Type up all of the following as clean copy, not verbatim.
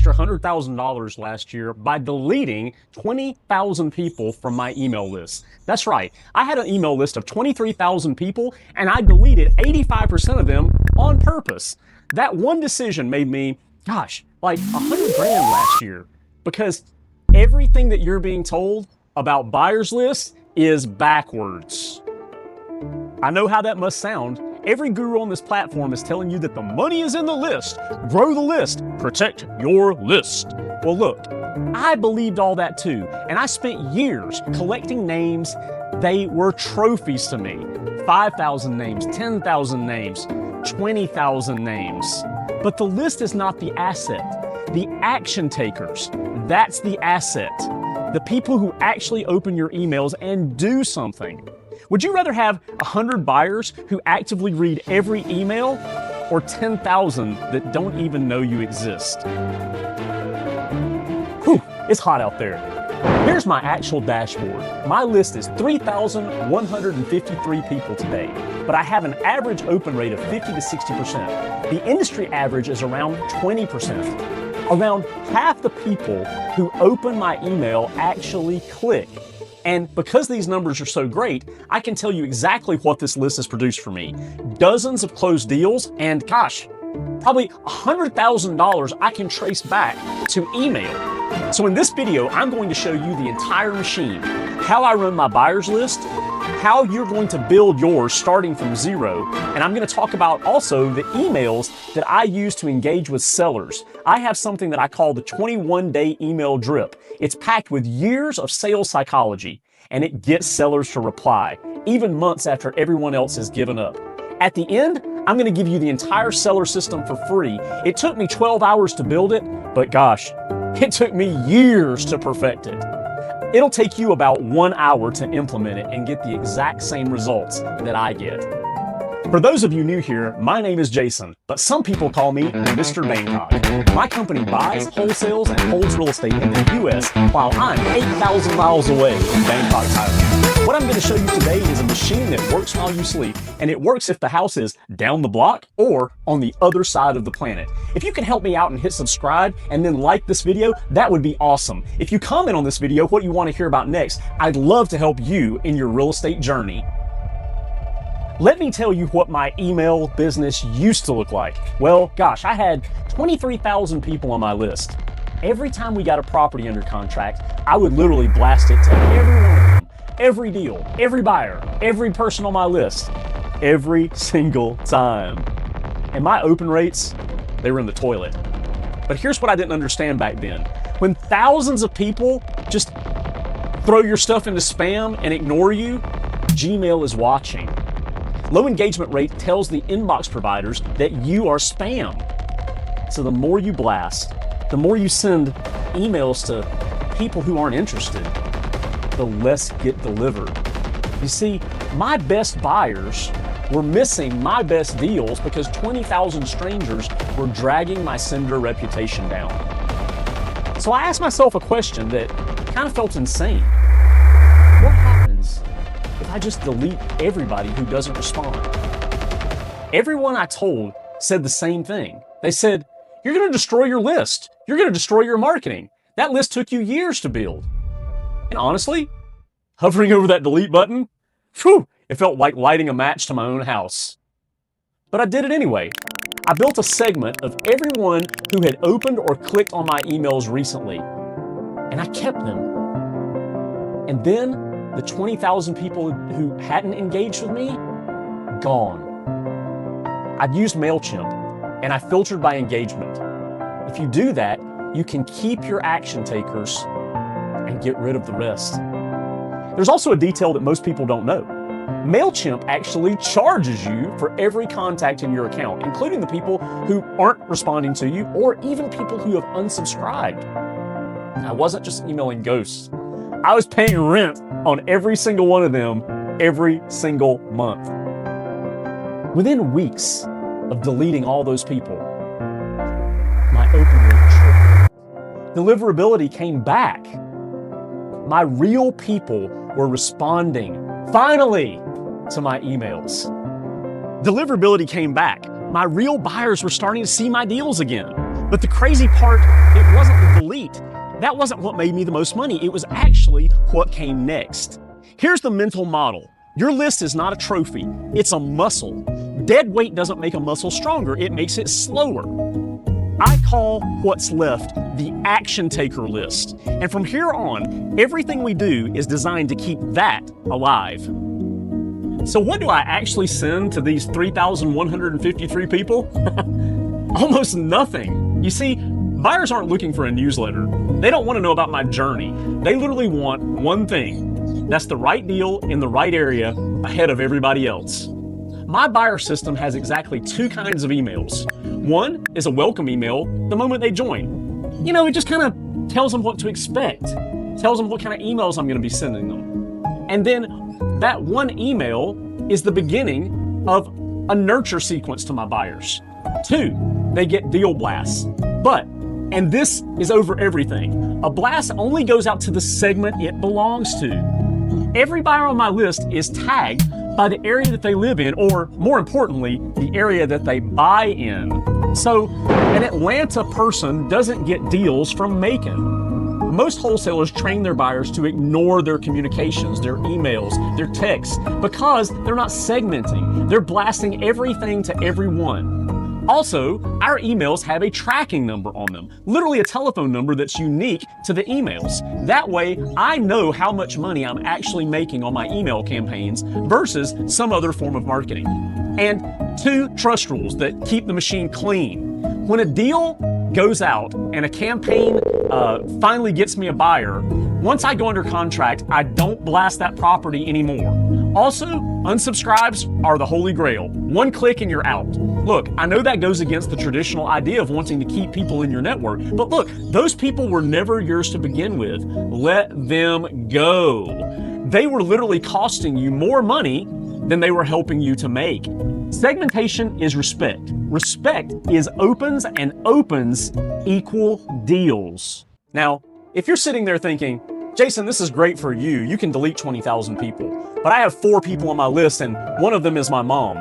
extra $100,000 last year by deleting 20,000 people from my email list. That's right. I had an email list of 23,000 people and I deleted 85% of them on purpose. That one decision made me, gosh, like $100 grand last year, because everything that you're being told about buyers lists is backwards. I know how that must sound. Every guru on this platform is telling you that the money is in the list. Grow the list. Protect your list. Well, look, I believed all that too, and I spent years collecting names. They were trophies to me. 5,000 names, 10,000 names, 20,000 names. But the list is not the asset. The action takers, that's the asset. The people who actually open your emails and do something. Would you rather have 100 buyers who actively read every email, or 10,000 that don't even know you exist? Whew, it's hot out there. Here's my actual dashboard. My list is 3,153 people today, but I have an average open rate of 50 to 60%. The industry average is around 20%. Around half the people who open my email actually click. And because these numbers are so great, I can tell you exactly what this list has produced for me. Dozens of closed deals, and gosh, probably $100,000 I can trace back to email. So in this video, I'm going to show you the entire machine, how I run my buyers list, how you're going to build yours starting from zero, and I'm going to talk about also the emails that I use to engage with sellers. I have something that I call the 21-day email drip. It's packed with years of sales psychology, and it gets sellers to reply, even months after everyone else has given up. At the end, I'm going to give you the entire seller system for free. It took me 12 hours to build it, but gosh, it took me years to perfect it. It'll take you about 1 hour to implement it and get the exact same results that I get. For those of you new here, my name is Jason, but some people call me Mr. Bangkok. My company buys, wholesales, and holds real estate in the U.S. while I'm 8,000 miles away in Bangkok, Thailand. What I'm going to show you today is a machine that works while you sleep, and it works if the house is down the block or on the other side of the planet. If you can help me out and hit subscribe and then like this video, that would be awesome. If you comment on this video what you want to hear about next, I'd love to help you in your real estate journey. Let me tell you what my email business used to look like. Well, gosh, I had 23,000 people on my list. Every time we got a property under contract, I would literally blast it to every one of them, every deal, every buyer, every person on my list, every single time. And my open rates, they were in the toilet. But here's what I didn't understand back then. When thousands of people just throw your stuff into spam and ignore you, Gmail is watching. Low engagement rate tells the inbox providers that you are spam. So the more you blast, the more you send emails to people who aren't interested, the less get delivered. You see, my best buyers were missing my best deals because 20,000 strangers were dragging my sender reputation down. So I asked myself a question that kind of felt insane. What happens if I just delete everybody who doesn't respond? Everyone I told said the same thing. They said, you're going to destroy your list. You're going to destroy your marketing. That list took you years to build. And honestly, hovering over that delete button, phew, it felt like lighting a match to my own house. But I did it anyway. I built a segment of everyone who had opened or clicked on my emails recently, and I kept them. And then the 20,000 people who hadn't engaged with me, gone. I've used Mailchimp, and I filtered by engagement. If you do that, you can keep your action takers and get rid of the rest. There's also a detail that most people don't know. Mailchimp actually charges you for every contact in your account, including the people who aren't responding to you or even people who have unsubscribed. I wasn't just emailing ghosts. I was paying rent on every single one of them every single month. Within weeks of deleting all those people, my open rate tripled. Deliverability came back. My real people were responding, finally, to my emails. Deliverability came back. My real buyers were starting to see my deals again. But the crazy part, it wasn't the delete. That wasn't what made me the most money. It was actually what came next. Here's the mental model. Your list is not a trophy, it's a muscle. Dead weight doesn't make a muscle stronger, it makes it slower. I call what's left the action taker list. And from here on, everything we do is designed to keep that alive. So what do I actually send to these 3,153 people? Almost nothing. You see, buyers aren't looking for a newsletter. They don't want to know about my journey. They literally want one thing. That's the right deal in the right area ahead of everybody else. My buyer system has exactly two kinds of emails. One is a welcome email the moment they join. You know, it just kind of tells them what to expect, tells them what kind of emails I'm going to be sending them. And then that one email is the beginning of a nurture sequence to my buyers. Two, they get deal blasts. But, and this is over everything, a blast only goes out to the segment it belongs to. Every buyer on my list is tagged by the area that they live in, or more importantly, the area that they buy in. So an Atlanta person doesn't get deals from Macon. Most wholesalers train their buyers to ignore their communications, their emails, their texts, because they're not segmenting. They're blasting everything to everyone. Also, our emails have a tracking number on them, literally a telephone number that's unique to the emails. That way, I know how much money I'm actually making on my email campaigns versus some other form of marketing. And two trust rules that keep the machine clean. When a deal goes out and a campaign finally gets me a buyer, once I go under contract, I don't blast that property anymore. Also, unsubscribes are the holy grail. One click and you're out. Look, I know that goes against the traditional idea of wanting to keep people in your network, but look, those people were never yours to begin with. Let them go. They were literally costing you more money than they were helping you to make. Segmentation is respect. Respect is opens, and opens equal deals. Now, if you're sitting there thinking, Jason, this is great for you. You can delete 20,000 people. But I have 4 people on my list and one of them is my mom.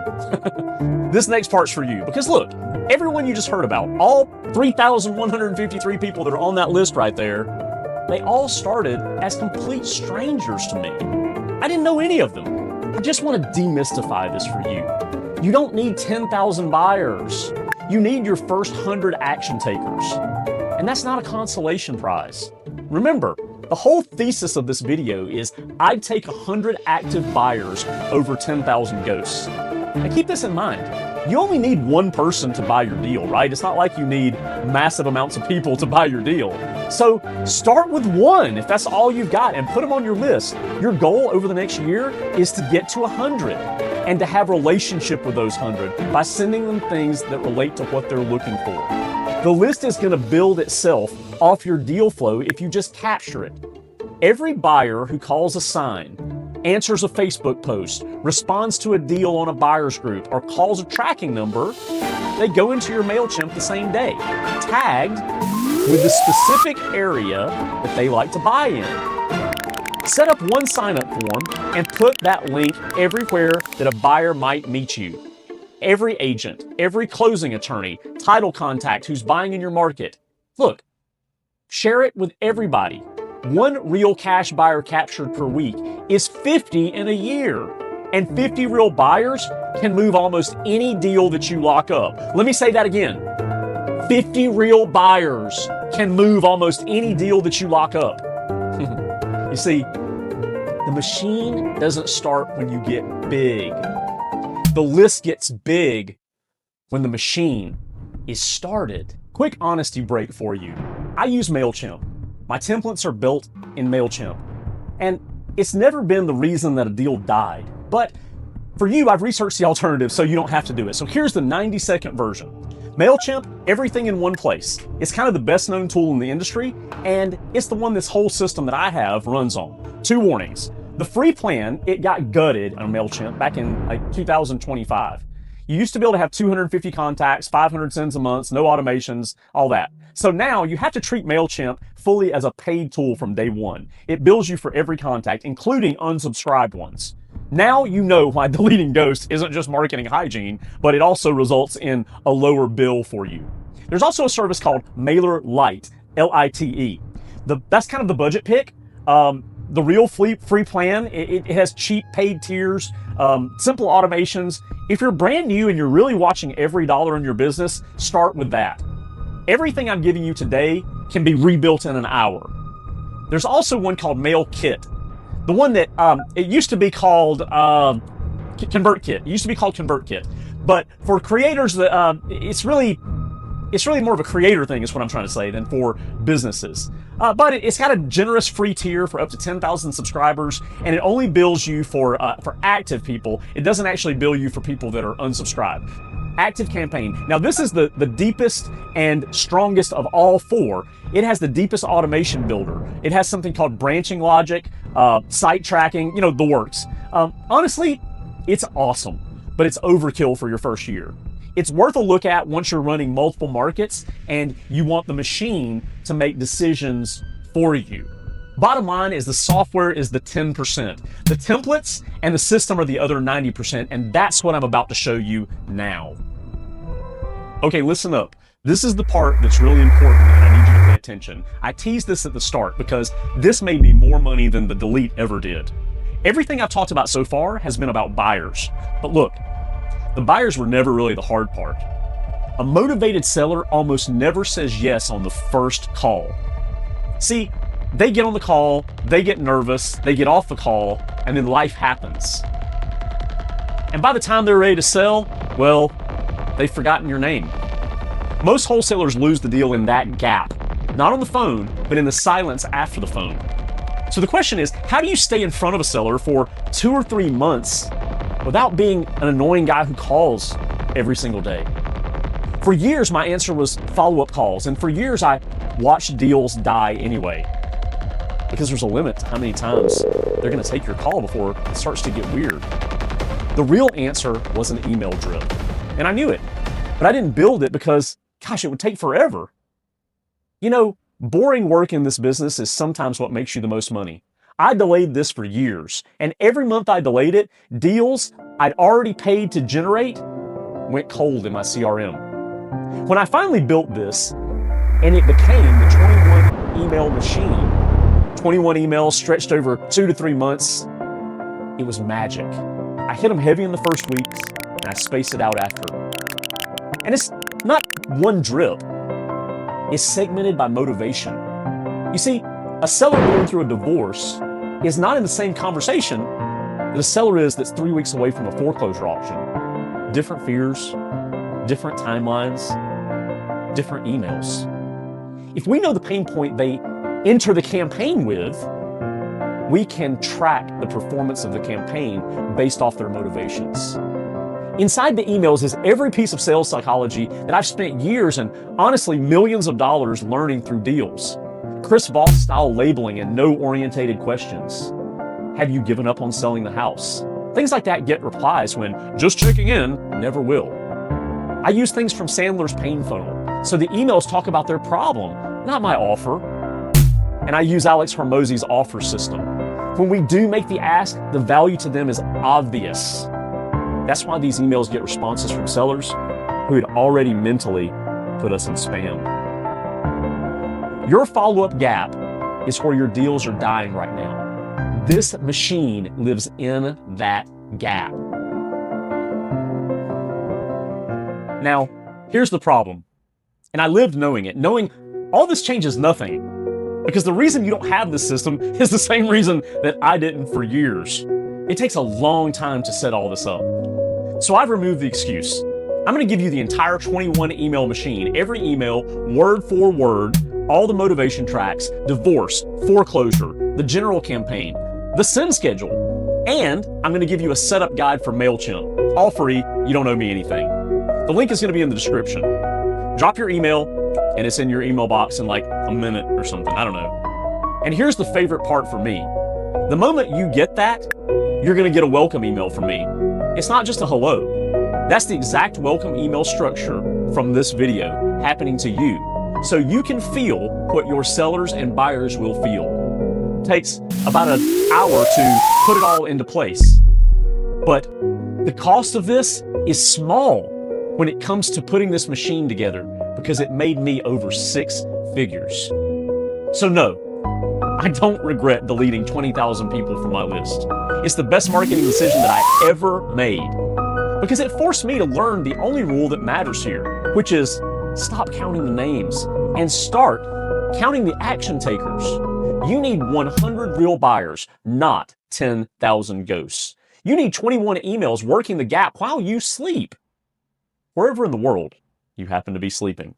This next part's for you. Because look, everyone you just heard about, all 3,153 people that are on that list right there, they all started as complete strangers to me. I didn't know any of them. I just want to demystify this for you. You don't need 10,000 buyers. You need your first 100 action takers. And that's not a consolation prize. Remember, the whole thesis of this video is I'd take 100 active buyers over 10,000 ghosts. Now keep this in mind. You only need one person to buy your deal, right? It's not like you need massive amounts of people to buy your deal. So start with one if that's all you've got and put them on your list. Your goal over the next year is to get to 100 and to have a relationship with those 100 by sending them things that relate to what they're looking for. The list is going to build itself off your deal flow if you just capture it. Every buyer who calls a sign, answers a Facebook post, responds to a deal on a buyer's group, or calls a tracking number, they go into your Mailchimp the same day, tagged with the specific area that they like to buy in. Set up one sign-up form and put that link everywhere that a buyer might meet you. Every agent, every closing attorney, title contact who's buying in your market. Look, share it with everybody. One real cash buyer captured per week is 50 in a year. And 50 real buyers can move almost any deal that you lock up. Let me say that again. 50 real buyers can move almost any deal that you lock up. You see, the machine doesn't start when you get big. The list gets big when the machine is started. Quick honesty break for you. I use Mailchimp. My templates are built in Mailchimp. And it's never been the reason that a deal died. But for you, I've researched the alternative so you don't have to do it. So here's the 90-second version. Mailchimp, everything in one place. It's kind of the best known tool in the industry, and it's the one this whole system that I have runs on. 2 warnings. The free plan, it got gutted on Mailchimp back in like 2025. You used to be able to have 250 contacts, 500 sends a month, no automations, all that. So now you have to treat Mailchimp fully as a paid tool from day one. It bills you for every contact, including unsubscribed ones. Now you know why deleting ghosts isn't just marketing hygiene, but it also results in a lower bill for you. There's also a service called MailerLite, L-I-T-E. That's kind of the budget pick. The real free plan, it has cheap paid tiers, simple automations. If you're brand new and you're really watching every dollar in your business, start with that. Everything I'm giving you today can be rebuilt in an hour. There's also one called MailKit. The one that, it used to be called ConvertKit. It used to be called ConvertKit. But for creators, it's really more of a creator thing is what I'm trying to say than for businesses. But it's got a generous free tier for up to 10,000 subscribers, and it only bills you for active people. It doesn't actually bill you for people that are unsubscribed. ActiveCampaign. Now this is the deepest and strongest of all four. It has the deepest automation builder. It has something called branching logic, site tracking, the works. Honestly, it's awesome, but it's overkill for your first year. It's worth a look at once you're running multiple markets and you want the machine to make decisions for you. Bottom line is the software is the 10%. The templates and the system are the other 90%, and that's what I'm about to show you now. Okay, listen up. This is the part that's really important and I need you to pay attention. I teased this at the start because this made me more money than the delete ever did. Everything I've talked about so far has been about buyers. But look, the buyers were never really the hard part. A motivated seller almost never says yes on the first call. See, they get on the call, they get nervous, they get off the call, and then life happens. And by the time they're ready to sell, well, they've forgotten your name. Most wholesalers lose the deal in that gap, not on the phone, but in the silence after the phone. So the question is, how do you stay in front of a seller for 2 or 3 months without being an annoying guy who calls every single day? For years, my answer was follow-up calls, and for years I watched deals die anyway. Because there's a limit to how many times they're gonna take your call before it starts to get weird. The real answer was an email drip, and I knew it, but I didn't build it because, gosh, it would take forever. Boring work in this business is sometimes what makes you the most money. I delayed this for years, and every month I delayed it, deals I'd already paid to generate went cold in my CRM. When I finally built this, and it became the 21 email machine, 21 emails stretched over 2 to 3 months, it was magic. I hit them heavy in the first weeks, and I spaced it out after. And it's not one drip. It's segmented by motivation. You see, a seller going through a divorce is not in the same conversation that a seller is that's 3 weeks away from a foreclosure auction. Different fears, different timelines, different emails. If we know the pain point they enter the campaign with, we can track the performance of the campaign based off their motivations. Inside the emails is every piece of sales psychology that I've spent years and honestly millions of dollars learning through deals. Chris Voss style labeling and no-orientated questions. Have you given up on selling the house? Things like that get replies when just checking in never will. I use things from Sandler's pain funnel, so the emails talk about their problem, not my offer. And I use Alex Hormozy's offer system. When we do make the ask, the value to them is obvious. That's why these emails get responses from sellers who had already mentally put us in spam. Your follow-up gap is where your deals are dying right now. This machine lives in that gap. Now, here's the problem. And I lived knowing it, knowing all this changes nothing. Because the reason you don't have this system is the same reason that I didn't for years. It takes a long time to set all this up. So I've removed the excuse. I'm gonna give you the entire 21 email machine, every email, word for word, all the motivation tracks, divorce, foreclosure, the general campaign, the send schedule, and I'm gonna give you a setup guide for Mailchimp. All free, you don't owe me anything. The link is gonna be in the description. Drop your email, and it's in your email box in like a minute or something, I don't know. And here's the favorite part for me. The moment you get that, you're gonna get a welcome email from me. It's not just a hello. That's the exact welcome email structure from this video happening to you, so you can feel what your sellers and buyers will feel. It takes about an hour to put it all into place. But the cost of this is small when it comes to putting this machine together, because it made me over 6 figures. So no, I don't regret deleting 20,000 people from my list. It's the best marketing decision that I ever made, because it forced me to learn the only rule that matters here, which is stop counting the names and start counting the action takers. You need 100 real buyers, not 10,000 ghosts. You need 21 emails working the gap while you sleep, wherever in the world you happen to be sleeping.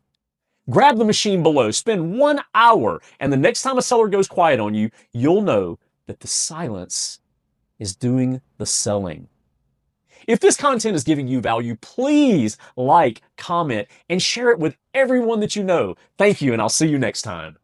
Grab the machine below, spend 1 hour, and the next time a seller goes quiet on you, you'll know that the silence is doing the selling. If this content is giving you value, please like, comment, and share it with everyone that you know. Thank you, and I'll see you next time.